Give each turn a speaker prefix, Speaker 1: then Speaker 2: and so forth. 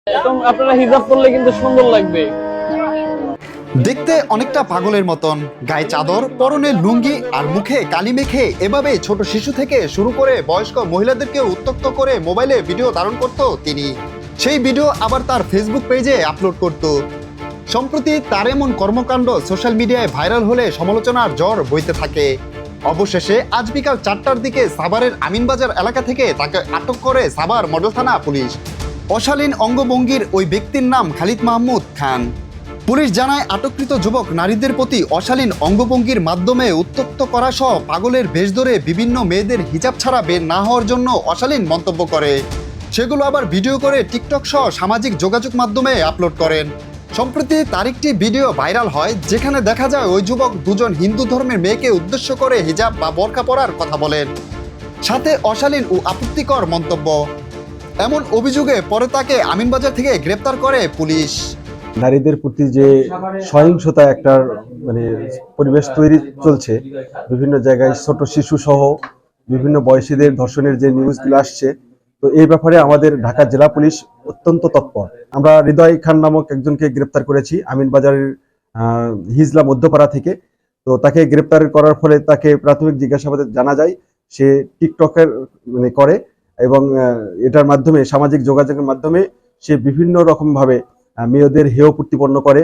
Speaker 1: এবং আপনারা হিজাব পরলে কিন্তু সুন্দর লাগবে।
Speaker 2: দেখতে অনেকটা পাগলের মতন, গায়ে চাদর, পরনে লুঙ্গি আর মুখে কালি মেখে এভাবে ছোট শিশু থেকে শুরু করে বয়স্ক মহিলাদেরকে উত্ত্যক্ত করে মোবাইলে ভিডিও ধারণ করত তিনি। সেই ভিডিও আবার তার ফেসবুক পেজে আপলোড করত। সম্প্রতি তার এমন কর্মকাণ্ড সোশ্যাল মিডিয়ায় ভাইরাল হলে সমালোচনার ঝড় বইতে থাকে। অবশেষে আজ বিকাল 4টার দিকে সাভারের আমিনবাজার এলাকা থেকে তাকে আটক করে সাভার মডেল থানা পুলিশ। অশালীন অঙ্গভঙ্গির ওই ব্যক্তির নাম খালিদ মাহমুদ খান। পুলিশ জানায় আটককৃত যুবক নারীদের প্রতি অশালীন অঙ্গভঙ্গির মাধ্যমে উত্ত্যক্ত করা সহ পাগলের বেশ ধরে বিভিন্ন মেয়েদের হিজাব ছাড়া বের না হওয়ার জন্য অশালীন মন্তব্য করে, সেগুলো আবার ভিডিও করে টিকটক সহ সামাজিক যোগাযোগ মাধ্যমে আপলোড করেন। সম্প্রতি তার একটি ভিডিও ভাইরাল হয় যেখানে দেখা যায় ওই যুবক দুজন হিন্দু ধর্মের মেয়েকে উদ্দেশ্য করে হিজাব বা বোরকা পরার কথা বলেন, সাথে অশালীন ও আপত্তিকর মন্তব্য। এমন অভিযোগে পরে তাকে আমিনবাজার থেকে গ্রেপ্তার করে পুলিশ।
Speaker 3: নারীদের প্রতি যে সহিংসতা একটা পরিবেশ তৈরি চলছে, বিভিন্ন জায়গায় ছোট শিশু সহ বিভিন্ন বয়সীদের ধর্ষণের যে নিউজগুলো আসছে, তো এই ব্যাপারে আমাদের ঢাকা জেলা পুলিশ অত্যন্ত তৎপর। আমরা হৃদয় খান নামক একজনকে গ্রেপ্তার করেছি আমিনবাজারের হিজলা মধ্যপাড়া থেকে। তো তাকে গ্রেপ্তার করার ফলে তাকে প্রাথমিক জিজ্ঞাসাবাদে জানা যায় সে টিকটকের করে এবং এটার মাধ্যমে সামাজিক যোগাযোগের মাধ্যমে সে বিভিন্ন রকম ভাবে মেয়েদের হেয় প্রতিপন্ন করে।